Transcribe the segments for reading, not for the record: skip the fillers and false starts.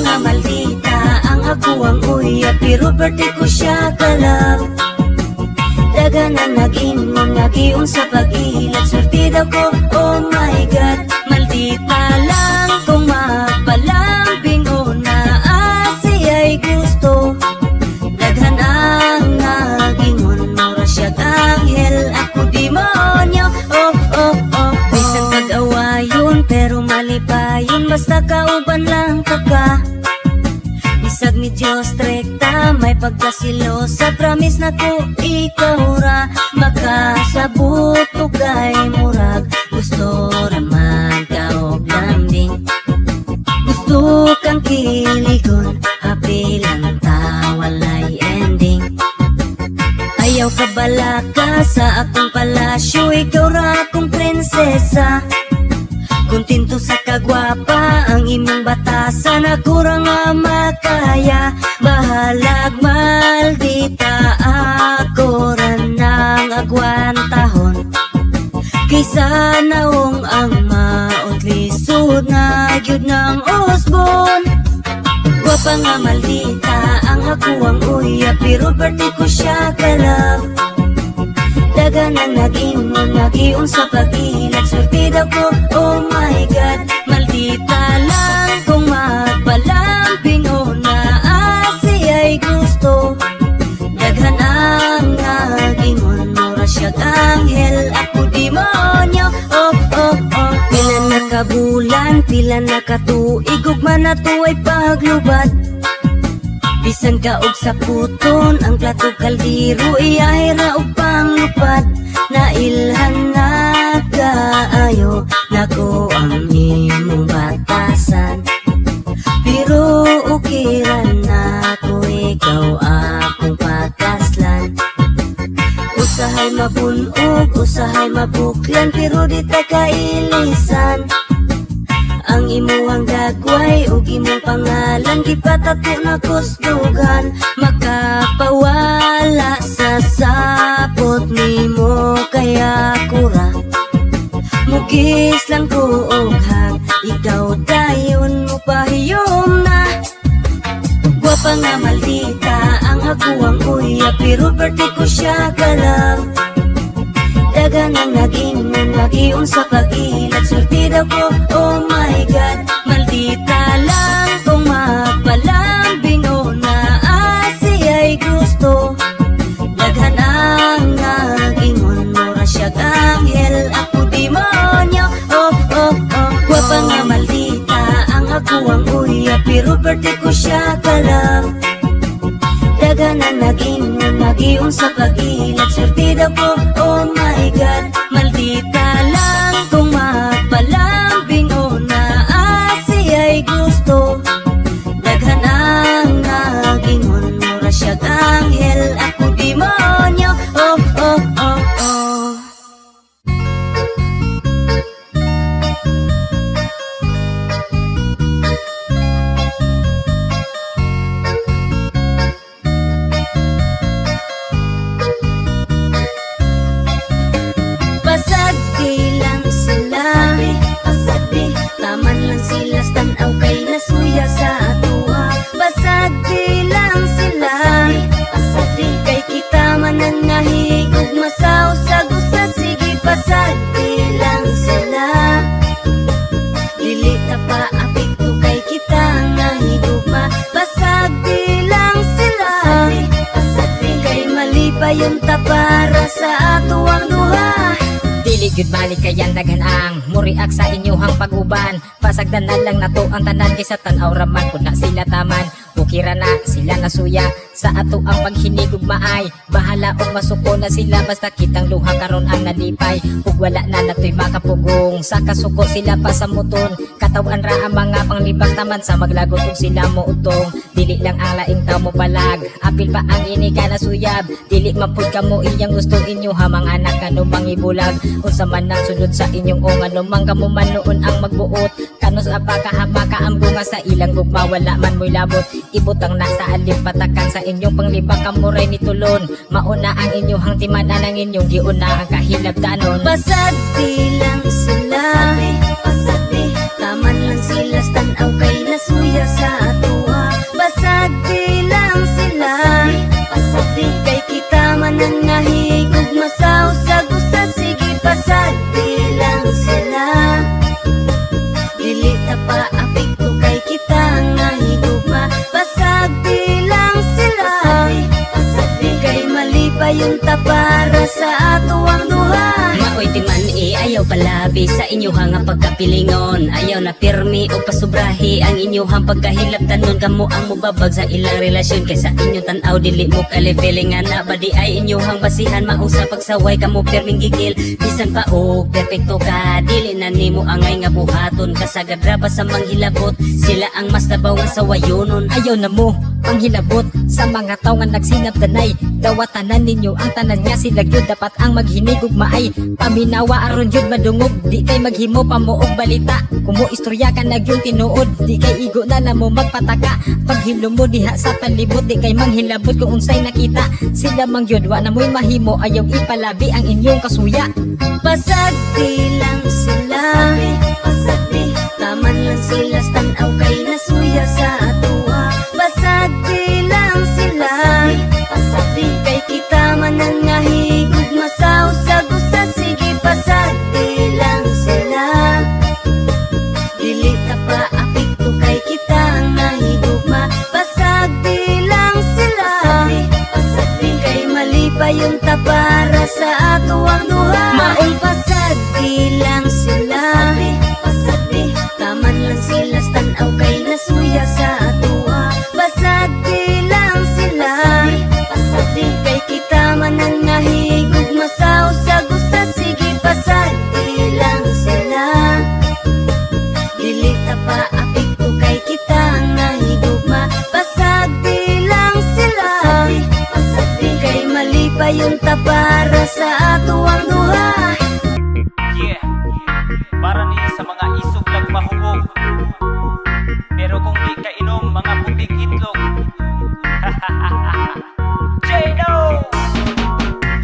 nga maldita ang ako ang uya, pero birthday ko siya kalab. Daga na nag-ingon, nag-ion sa pag-ilat, swerte daw ko, oh my God. Maldita lang kung magpalambing o naasiya'y gusto. Daghan ang nag-ingon, mura siya'g anghel, ako demonyo, oh oh oh. Bisan pag-awayon, pero mali pa yun, basta kauban lang ka. Bisag ni Diyos rekta, may pagkasilosa, promise na ko ikaw ra makasabot o kay murag. Gusto raman ka og lambing, gusto kang kiligon, happy lang ta walay ending. Ayaw ka balaka sa akong palasyo, ikaw ra akong prinsesa. Kontento sa kagwapa ang imong batasan, ako ra nga makaya. Bahalag maldita, ako ra nang agwantahon. Kaysa naong ang mautlisod na gyud ng usbon. Gwapa nga maldita ang ako ang uya, pero birthday ko siya kalab. Daga na nag-ingon, nag-ion sa pag-ilat, swerte daw ko, oh my God. Maldita lang kung magpalambing o naasiya'y gusto. Daghan ang nag-ingon, mura siya'g anghel, ako demonyo, oh oh oh. Pila na kabulan, pila na katuig, ugma na to ay paglubad. Bisan ka og sa puton, ang plato kaldiro, iyahe ra og panglupad. Nailhan na kaayo, nako ang imong batasan. Pero ukiran na ko, ikaw akong pataslan. Usahay mabunog, usahay mabuklan, pero di ta kailisan. Ang imuhang dagway o imong pangalan, gipatato na kusdugan. Makapawala sa sapot nimo, kaya kura mugis lang ko og hag, ikaw dayon mo pahiyom na. Gwapa nga maldita ang ako ang uya, pero birthday ko siya kalab. Daga nang nag-ingon, nag-ion sa pag-ilat, swerte daw ko, oh my God. Maldita lang kung magpalambing o naasiya'y gusto. Daghan ang nag-ingon, mura siya'g anghel, ako demonyo, oh oh oh. Gwapa nga maldita ang ako ang uya, pero birthday ko siya kalab. Daga na nag-ingon, nag-ion sa pag-ilat, swerte daw ko, oh my God. Maldita lang kung magpalambing o naasiya'y gusto. Daghan ang nag-ingon, mura siya'g anghel, ako demonyo, oh oh oh oh. Taman lang sila, tanaw kay nasuya sa atua. Basag di lang sila, kay kita man ang nahigog masaw sa gusa. Sige, basag di lang sila, dili ta pa apito kay kita nahigog ma. Basag di lang sila, kay mali pa yun ta para sa ato ang duha. Dili gyud balik kayan daghan ang muriak sa inyohang pag-uban. Pasagdan na lang nato ang tanan, kaysa tan-aw raman kun na sila taman. Bukira na sila nasuya sa ato ang paghinigog maay. Bahala og masuko na sila, basta kitang luha karon ang nalipay. Ug wala na natoy makapugong sa kasuko sila pa sa muton. Katawan ra ang mga panglibak taman sa maglagot ug sila mo utong. Dili lang ang laing taw mo balag, apil pa ang iniga na suyab. Dili mapud kamo iyang gusto inyo ha mga anak kano mangibulag. Unsa man ang sunod sa inyong ong ano man kamo man noon ang magbuot. Kanos apaka ang bunga sa ilang gugma, wala man mo'y labot. Ibutang na sa alim patakan sa inyong panglibak kamuray ni tulon. Mauna ang inyong timanan ang inyong giuna ang kahilabtanon. Basag di lang sila, taman lang sila, tanaw kay nasuya sa ato. ipalabi sa inyohang nga pagkapilingon. Ayaw na pirmi o pasubrahi ang inyohang pagkahilabtanon. Kamo ang mubabag sa ilang relasyon, kaysa inyo tanaw dili mo kalifeling nga na badi ay inyohang basihan. Mausa pagsaway kamo pirming gigil, bisan pa og perfecto ka dili na nimo angay nga buhaton. Kasagad ra ba sa manghilabot, sila ang mas tabaw nga sawayonon. Ayaw na mo panghilabot sa mga tao nga nagsinap danay. Dawatanan ninyo ang tanan nga sila gyud dapat ang maghinigog maay. Paminawa aron gyud madungog, di kay maghimo pa mo og balita. Kumo istorya ka na gyud tinuod, di kay igo na mo magpataka. Paghilo mo diha sa palibot, di kay manghilabot kung unsay nakita. Sila mang gyud wa na mo'y mahimo, ayaw ipalabi ang inyong kasuya. Pasagdi lang sila, pasagdi, taman lang sila, tanaw kay nasuya sa atua. Pasagdi lang sila, pasagdi, kay kita man ang nahigog masaw sa gusa. Sige pasagdi lang sila, dili ta pa apikto kay kita ang nahigugma. Pasagdi lang sila, pasagdi, kay mali pa yung tapara sa ato ang duha. Maong pasagdi lang sila, pasagdi, taman lang sila, tanaw kay nasuya sa atua. Pasagdi lang sila, pasagdi, kay kita man ang nahigog masaw sa gusa. Sige pasagdi lang sila, dili ta pa apikto kay kita ang nahigugma. Pasagdi lang sila, pasagdi, kay mali pa yung tapara sa ato ang duha. Yeah, para ni sa mga isog lang mahubog, pero kung di ka inom mga puting itlog. J-No!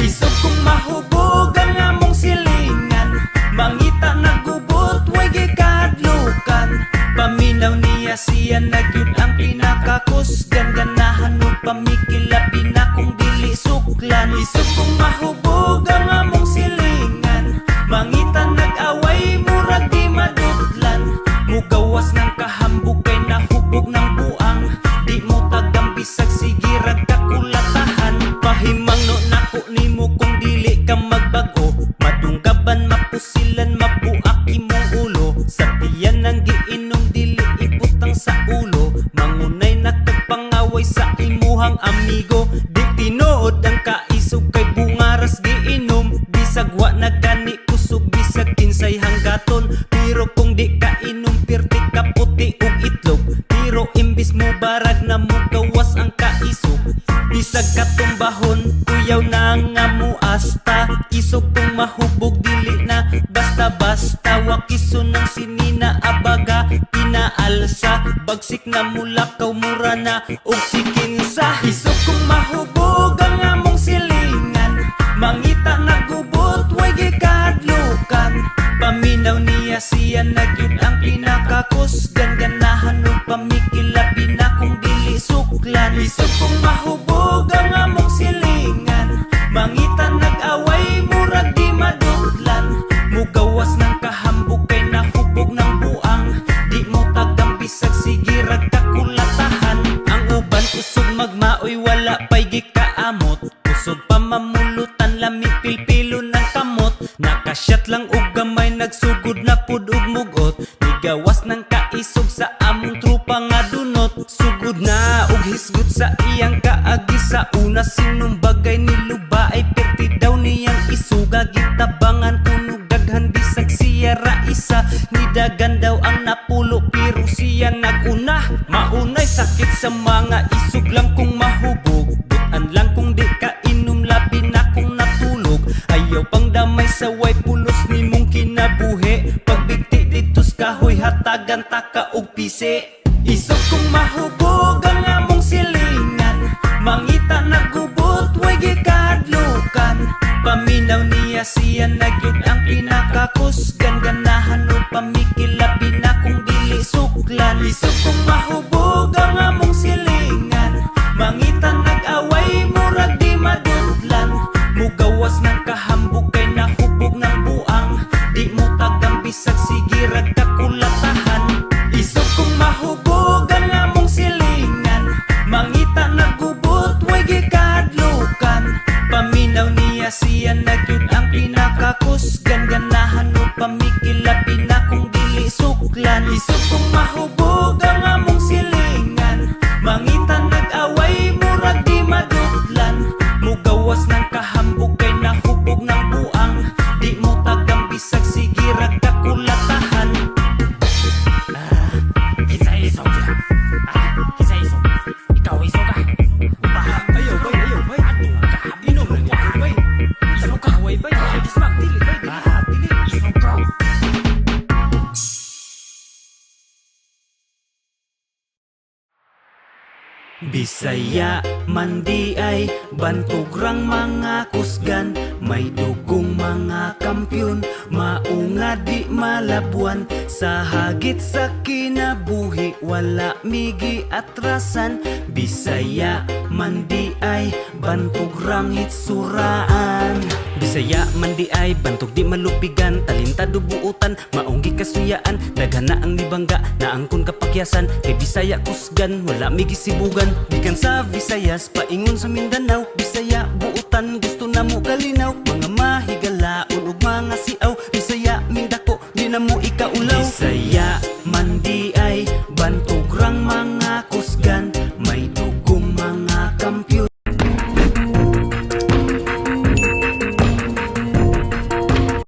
Isog kung mahubog ang among silingan, mangita nagubot, way gikadlukan. Paminaw niya siya nagyud ang pinakakusgan, ganahan mo pamikilabi na kung dili suklan. Isog kung mahubog ang among silingan, mangita nag-away, murag di madudlan. Mugawas ng kahambog kay nahubog ng buang, di mo tagang bisag sige ragkakulatahan. Pahimang no nako nimo kung dili ka magbago, madunggaban mapusilan mabuak imong ulo. Sa tiyan ng giinom dili ibutang sa ulo, mangunay nakagpangaway sa imuhang amigo. Di tinuod ang kaisog kay bungaras giinom, bisag wa na gani kusog bisag kinsay hanggaton. Pero kung di ka inom pirti ka puti ug itlog, pero imbis mo barag na mo gawas ang kaisog. Bisag katumbahon kuyaw na nga muasta, isog kung mahubog dili na basta-basta. Wakiso ng sinina abaga pinaalsa, bagsik na mulakaw mura na og sikinsa. Isog kung mahubog ang among silingan, mangita nagubot, way gikadlukan. Paminaw niya siya nagyud ang pinakakusgan, ganahan o pamikilabi na kung dili suklan. Isog kung mahubog ang among silingan, mangita nag-away, murag di madudlan. Mugawas ng kahambog kay nahubog ng buang, di mo tagang bisag sige ragkakulatahan. Ang uban usog magmaoy, wala pa'y gikaamot, usog pa mamulutan, lami pilpilo ng kamot. Nakasyat lang og gamay, nagsugod na pud og mugot, nigawas ng kaisog sa among trupa nga dunot. Sugod na og hisgot sa iyang kaagi, sa una sinong bagay niluba ay perti daw niyang isuga. Gitabangan kunog daghan bisag siya ra isa, nidagan daw ang napulo pero siya naguna. Maunay sakit sa mga isog lang kung mahubog, butan lang kung di ka inom, labi na kung natulog. Ayaw pang damay sa way pulos ni mong kinabuhi, pagbigti ditos kahoy hatagan taka og pisi. Isog kung mahubog ang among silingan, mangita nagubot, way gikadlukan. Paminaw niya siya nagyud ang pinakakusgan, ganahan o pamikilabi na kung dili suklan. Isog kung mahubog ang among silingan, mangita nag-away, murag di madudlan. Mugawas ng kahambog kay nahubog ng buang, di mo tagang bisag sige ragkakulatahan. Isog kung mahubog ang among silingan, mangita nagubot, way gikadlukan. Paminaw niya siya nagyud ang pinakakusgan, Daghan ganahan o pamikilabi na kung dili suklan. Isog kong mahubog ang among silingan, mangitan nag-away murag di madutlan. Mugawas ng kahambog kay nahubog ng buang, di mo tagang bisag sige ragkakulatahan. Isa-iso siya. Isa-iso. Ikaw iso ka. Ayaw bay. Inom na niya bay. Iso ka way bay. Ismag dili bay. Dili. Iso ka. Bisaya man di ay bantugrang mga kusgan, may dugong mga kampyon, maunga di malabuan. Sa hagit sa kinabuhi wala migi atrasan. Bisaya man di ay bantugrang hitsuraan. Bisaya man di ay bantog di malupigan, talintado buutan, maunggi kasuyaan. Daghan na ang nibangga, naangkon kapakyasan. Kay Bisaya kusgan, wala migi sibugan. Dikan sa Visayas, paingon sa Mindanao. Bisaya buutan, gusto na mo kalinaw. Mga mahigalaon ug mga siaw,